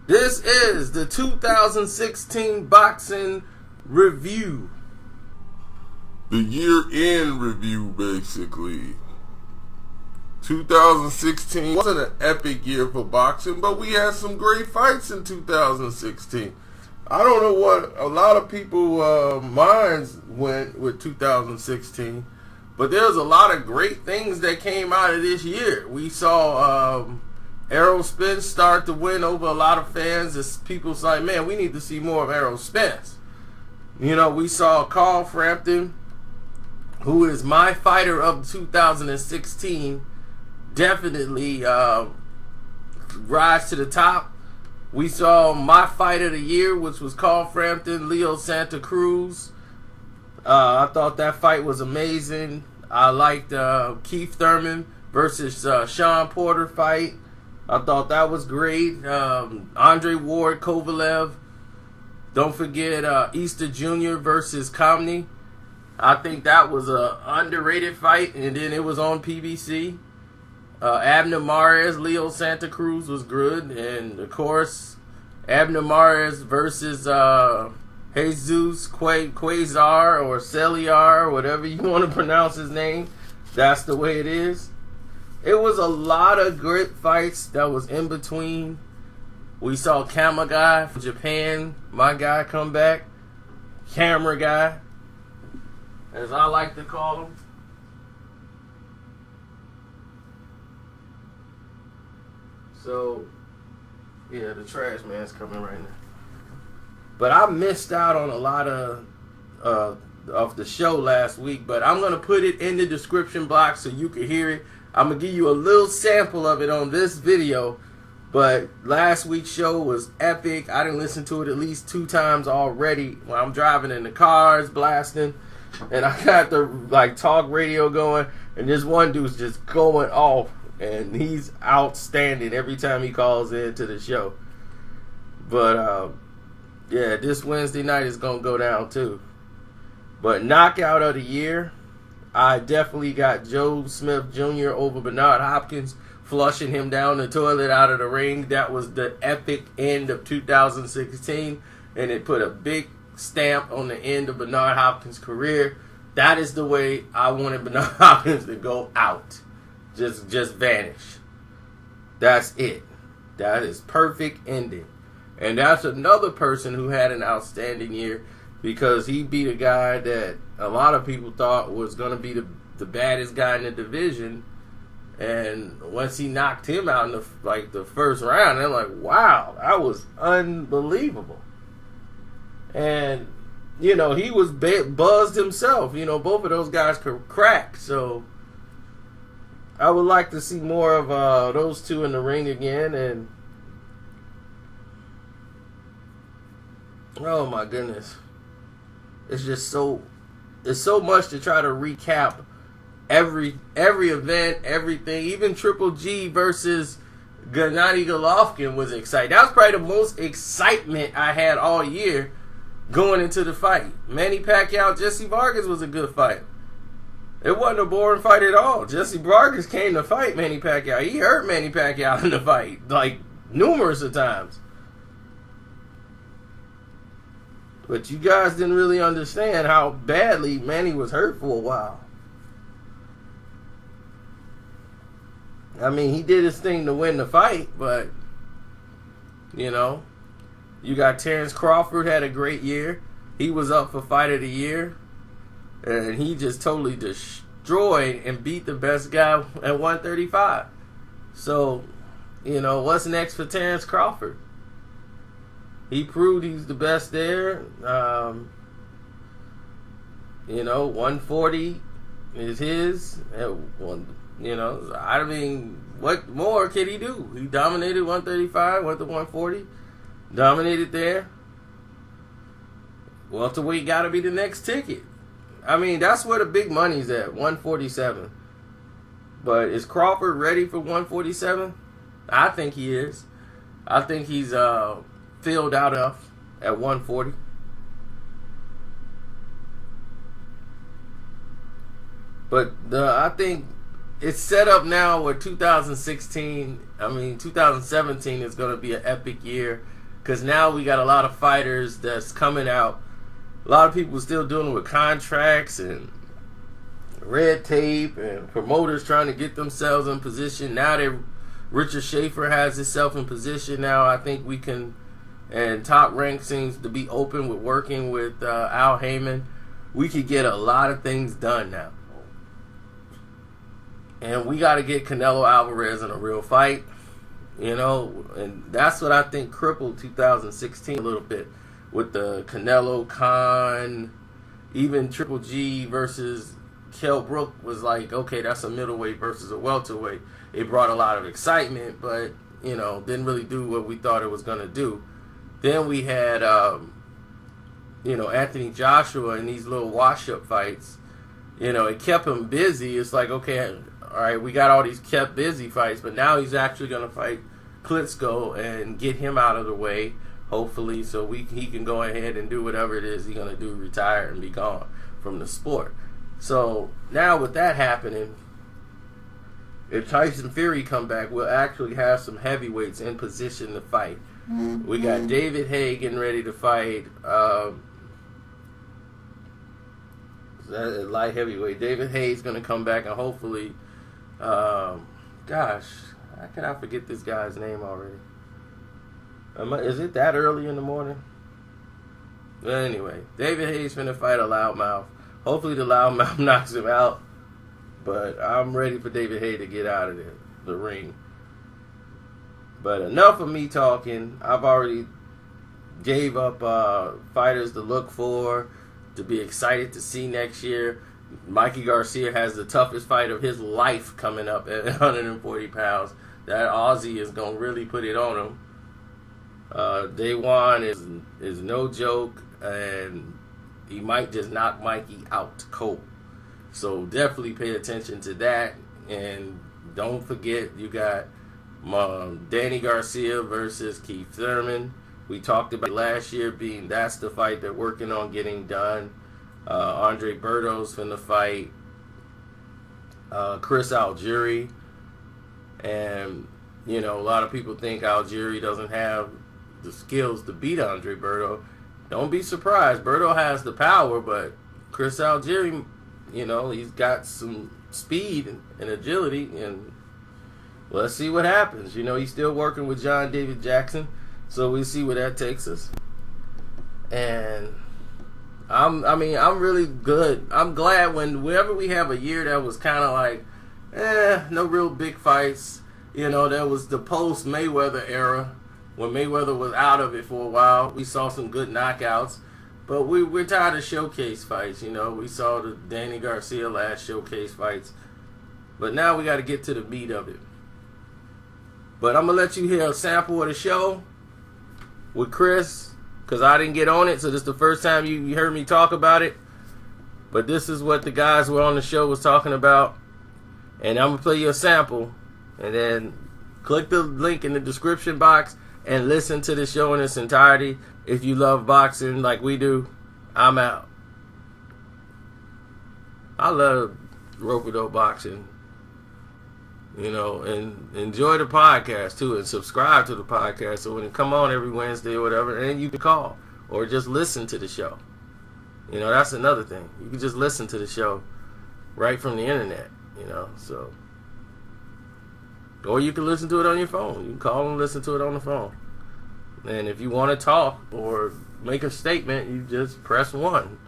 This is the 2016 boxing review. The year-end review, basically. 2016 wasn't an epic year for boxing, but we had some great fights in 2016. I don't know what a lot of people minds went with 2016, but there's a lot of great things that came out of this year. We saw Errol Spence start to win over a lot of fans. As people say, man, we need to see more of Errol Spence. You know, we saw Carl Frampton, who is my fighter of 2016, definitely rise to the top. We saw my fight of the year, which was Carl Frampton, Leo Santa Cruz. I thought that fight was amazing. I liked Keith Thurman versus Sean Porter fight. I thought that was great. Andre Ward, Kovalev. Don't forget Easter Jr. versus Comney. I think that was an underrated fight, and then it was on PBC. Abner Mares, Leo Santa Cruz was good, and of course, Abner Mares versus Jesus Quasar or Celiar, whatever you want to pronounce his name. That's the way it is. It was a lot of great fights that was in between. We saw Kama guy from Japan, my guy, come back. Camera guy, as I like to call him. So, yeah, the trash man's coming right now. But I missed out on a lot of the show last week, but I'm going to put it in the description box so you can hear it. I'm going to give you a little sample of it on this video, but last week's show was epic. I didn't listen to it at least 2 times already when I'm driving in the cars, blasting, and I got the talk radio going, and this one dude's just going off. And he's outstanding every time he calls into the show. But, yeah, this Wednesday night is going to go down, too. But knockout of the year, I definitely got Joe Smith Jr. over Bernard Hopkins, flushing him down the toilet out of the ring. That was the epic end of 2016, and it put a big stamp on the end of Bernard Hopkins' career. That is the way I wanted Bernard Hopkins to go out. Just vanish. That's it. That is perfect ending. And that's another person who had an outstanding year because he beat a guy that a lot of people thought was going to be the baddest guy in the division. And once he knocked him out in the first round, they're like, wow, that was unbelievable. And, you know, he was buzzed himself. You know, both of those guys could crack. So I would like to see more of those two in the ring again. And oh my goodness, it's just so much to try to recap every event, everything. Even Triple G versus Gennady Golovkin was exciting. That was probably the most excitement I had all year going into the fight. Manny Pacquiao, Jesse Vargas was a good fight. It wasn't a boring fight at all. Jesse Vargas came to fight Manny Pacquiao. He hurt Manny Pacquiao in the fight, numerous of times. But you guys didn't really understand how badly Manny was hurt for a while. I mean, he did his thing to win the fight, but, you know, you got Terrence Crawford had a great year. He was up for Fight of the Year. And he just totally destroyed and beat the best guy at 135. So, you know, what's next for Terrence Crawford? He proved he's the best there. You know, 140 is his. You know, I mean, what more can he do? He dominated 135, went to 140. Dominated there. Welterweight got to be the next ticket. I mean, that's where the big money's at, 147. But is Crawford ready for 147? I think he is. I think he's filled out enough at 140. But I think it's set up now where 2017 is going to be an epic year because now we got a lot of fighters that's coming out. A lot of people still dealing with contracts and red tape and promoters trying to get themselves in position. Now that Richard Schaefer has himself in position now, I think we can, and Top Rank seems to be open with working with Al Heyman. We could get a lot of things done now. And we got to get Canelo Alvarez in a real fight, and that's what I think crippled 2016 a little bit with the Canelo Khan, even Triple G versus Kell Brook was like, okay, that's a middleweight versus a welterweight. It brought a lot of excitement, but, didn't really do what we thought it was going to do. Then we had, Anthony Joshua in these little wash-up fights. It kept him busy. It's like, okay, all right, we got all these kept busy fights, but now he's actually going to fight Klitschko and get him out of the way, hopefully, so he can go ahead and do whatever it is he's going to do, retire and be gone from the sport. So now with that happening, if Tyson Fury come back, we'll actually have some heavyweights in position to fight. Mm-hmm. We got David Haye getting ready to fight light heavyweight. David Haye's going to come back and hopefully, gosh, how can I forget this guy's name already? Is it that early in the morning? But anyway, David Haye's finna fight a loudmouth. Hopefully the loudmouth knocks him out. But I'm ready for David Haye to get out of the ring. But enough of me talking. I've already gave up fighters to look for, to be excited to see next year. Mikey Garcia has the toughest fight of his life coming up at 140 pounds. That Aussie is going to really put it on him. Day one is no joke, and he might just knock Mikey out cold. So definitely pay attention to that, and don't forget you got Danny Garcia versus Keith Thurman. We talked about last year being that's the fight they're working on getting done. Andre Berto's finna fight Chris Algieri, and a lot of people think Algieri doesn't have the skills to beat Andre Berto. Don't be surprised. Berto has the power, but Chris Algieri, he's got some speed and agility, and let's see what happens. He's still working with John David Jackson, so we'll see where that takes us. And I'm really good. I'm glad whenever we have a year that was kind of like, no real big fights. There was the post Mayweather era, when Mayweather was out of it for a while. We saw some good knockouts, but we're tired of showcase fights. We saw the Danny Garcia last showcase fights, but now we got to get to the meat of it. But I'm gonna let you hear a sample of the show with Chris, because I didn't get on it, so this is the first time you heard me talk about it. But this is what the guys who were on the show was talking about, and I'm gonna play you a sample, and then click the link in the description box and listen to the show in its entirety. If you love boxing like we do, I'm out. I love rope-a-dope boxing, and enjoy the podcast too, and subscribe to the podcast so when it come on every Wednesday or whatever, and you can call or just listen to the show. That's another thing. You can just listen to the show right from the internet, so. Or you can listen to it on your phone. You can call and listen to it on the phone. And if you want to talk or make a statement, you just press 1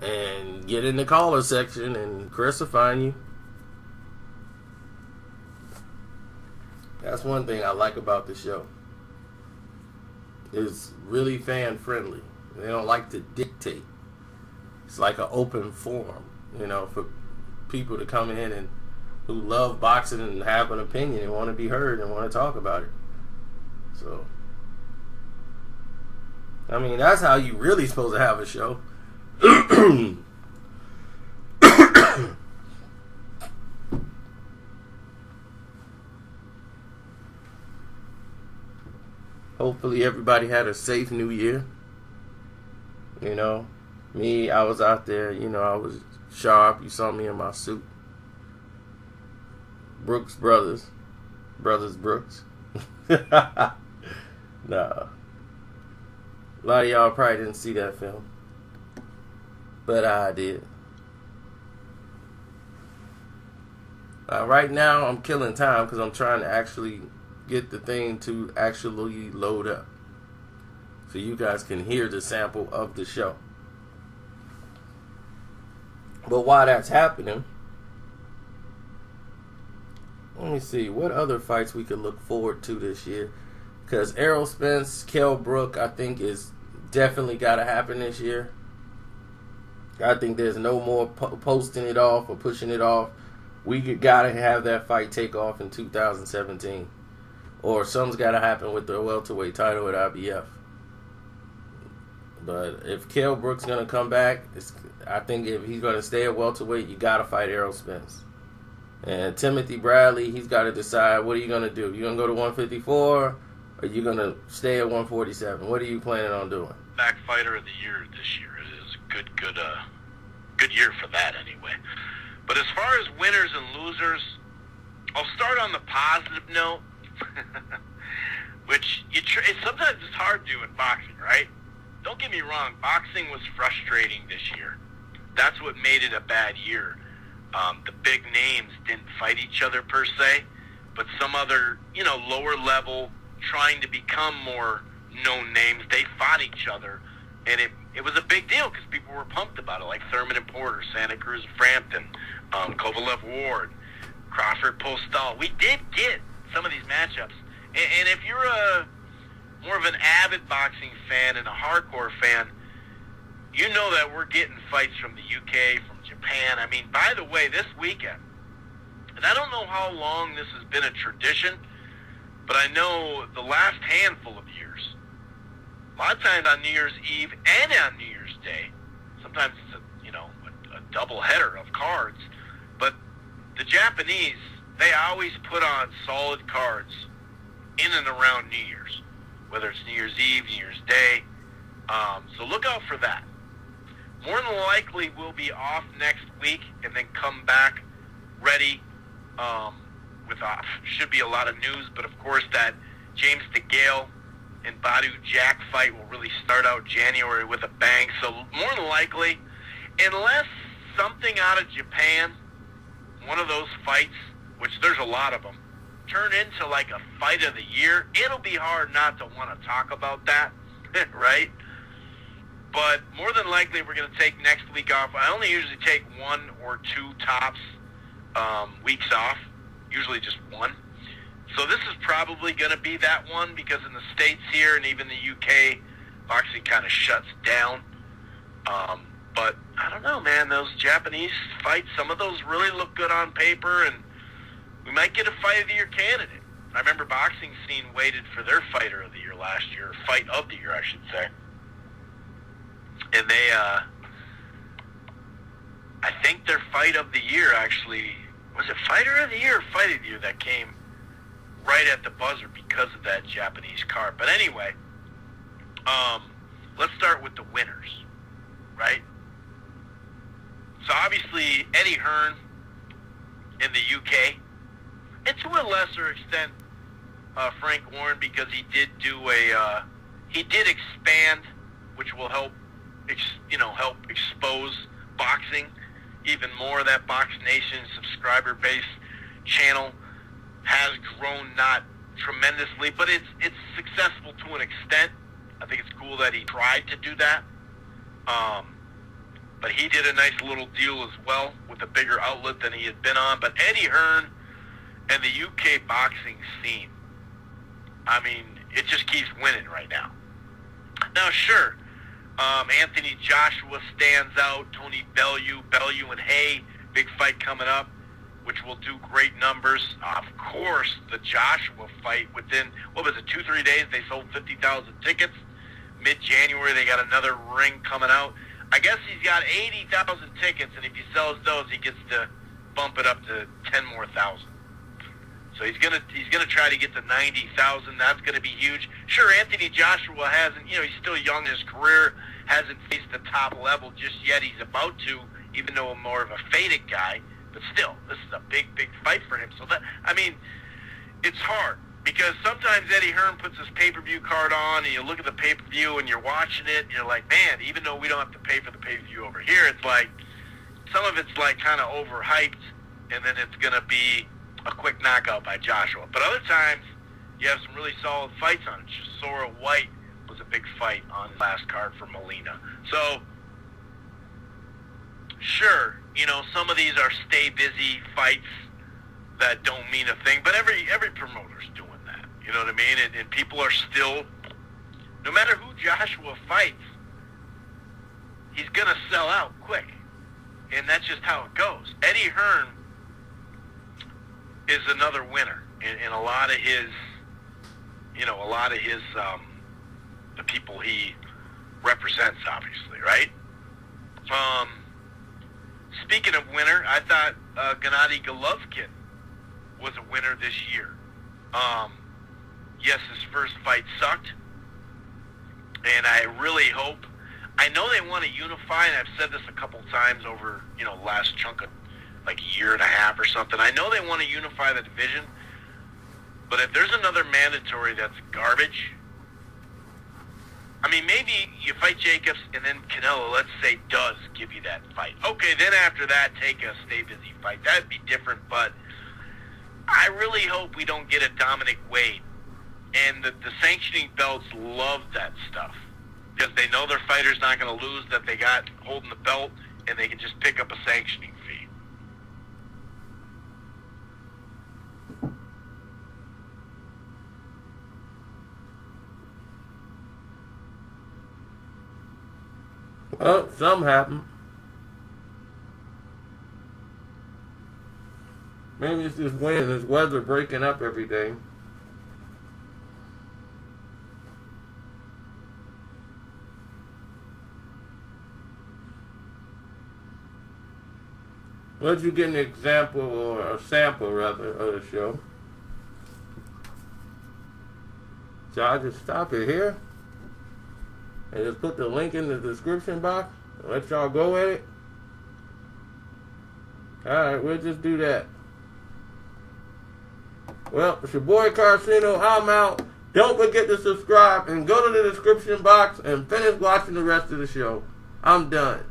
and get in the caller section, and Chris will find you. That's one thing I like about the show. It's really fan friendly. They don't like to dictate. It's like an open forum, for people to come in and who love boxing and have an opinion and want to be heard and want to talk about it. So, that's how you really supposed to have a show. Hopefully everybody had a safe new year. Me, I was out there, I was sharp. You saw me in my suit. Brooks Brothers. Brothers Brooks. Nah. A lot of y'all probably didn't see that film. But I did. Right now, I'm killing time because I'm trying to actually get the thing to actually load up. So you guys can hear the sample of the show. But while that's happening, let me see what other fights we could look forward to this year. Because Errol Spence, Kell Brook, I think is definitely got to happen this year. I think there's no more posting it off or pushing it off. We got to have that fight take off in 2017. Or something's got to happen with the welterweight title at IBF. But if Kell Brook's going to come back, I think if he's going to stay at welterweight, you got to fight Errol Spence. And Timothy Bradley, he's got to decide, what are you going to do? You going to go to 154 or you going to stay at 147? What are you planning on doing? Back fighter of the year this year. It is a good year for that anyway. But as far as winners and losers, I'll start on the positive note, which sometimes it's hard to do in boxing, right? Don't get me wrong, boxing was frustrating this year. That's what made it a bad year. The big names didn't fight each other per se, but some other, lower level, trying to become more known names, they fought each other. And it was a big deal because people were pumped about it, like Thurman and Porter, Santa Cruz and Frampton, Kovalev Ward, Crawford Postal. We did get some of these matchups. And if you're more of an avid boxing fan and a hardcore fan, you know that we're getting fights from the UK, from Japan. I mean, by the way, this weekend, and I don't know how long this has been a tradition, but I know the last handful of years, a lot of times on New Year's Eve and on New Year's Day, sometimes it's a double header of cards, but the Japanese, they always put on solid cards in and around New Year's, whether it's New Year's Eve, New Year's Day. So look out for that. More than likely, we'll be off next week and then come back ready with should be a lot of news, but of course that James DeGale and Badu Jack fight will really start out January with a bang. So more than likely, unless something out of Japan, one of those fights, which there's a lot of them, turn into like a fight of the year, it'll be hard not to want to talk about that, right? But more than likely, we're going to take next week off. I only usually take 1 or 2 tops weeks off, usually just one. So this is probably going to be that one because in the States here and even the UK, boxing kind of shuts down. But I don't know, man. Those Japanese fights, some of those really look good on paper, and we might get a fight of the year candidate. I remember boxing scene waited for their fighter of the year last year, fight of the year, I should say. And they, I think their fight of the year actually, was it fighter of the year or fight of the year that came right at the buzzer because of that Japanese card. But anyway, let's start with the winners, right? So obviously Eddie Hearn in the UK, and to a lesser extent Frank Warren, because he did do he did expand, which will help help expose boxing even more. That Box Nation subscriber base channel has grown, not tremendously, but it's successful to an extent. I think it's cool that he tried to do that. But he did a nice little deal as well with a bigger outlet than he had been on. But Eddie Hearn and the UK boxing scene, I mean, it just keeps winning right now. Now, sure, Anthony Joshua stands out. Tony Bellew and Hay, big fight coming up, which will do great numbers. Of course, the Joshua fight within, 2-3 days, they sold 50,000 tickets. Mid-January, they got another ring coming out. I guess he's got 80,000 tickets, and if he sells those, he gets to bump it up to 10 more thousand. So he's gonna try to get to 90,000. That's gonna be huge. Sure, Anthony Joshua hasn't, he's still young in his career, hasn't faced the top level just yet. He's about to, even though I'm more of a faded guy. But still, this is a big, big fight for him. So that, I mean, it's hard because sometimes Eddie Hearn puts his pay-per-view card on, and you look at the pay-per-view and you're watching it, and you're like, man, even though we don't have to pay for the pay-per-view over here, it's like some of it's like kind of overhyped, and then it's gonna be a quick knockout by Joshua. But other times, you have some really solid fights on it. Sora White was a big fight on the last card for Molina. So, sure, you know, some of these are stay busy fights that don't mean a thing, but every promoter's doing that. You know what I mean? And people are still, no matter who Joshua fights, he's going to sell out quick. And that's just how it goes. Eddie Hearn is another winner in a lot of his, you know, the people he represents, obviously, right? Speaking of winner, I thought Gennady Golovkin was a winner this year. Yes, his first fight sucked, and I really hope, I know they want to unify, and I've said this a couple times over, you know, last chunk of like a year and a half or something. I know they want to unify the division, but if there's another mandatory that's garbage, I mean, maybe you fight Jacobs and then Canelo, let's say, does give you that fight. Okay, then after that, take a stay busy fight. That'd be different, but I really hope we don't get a Dominic Wade. And the sanctioning belts love that stuff because they know their fighter's not going to lose, that they got holding the belt, and they can just pick up a sanctioning fee. Well, something happened. Maybe it's this wind and this weather breaking up every day. Let's you get an example or a sample rather of the show. So I just stop it here and just put the link in the description box and let y'all go at it. Alright, we'll just do that. Well, it's your boy Carcino. I'm out. Don't forget to subscribe and go to the description box and finish watching the rest of the show. I'm done.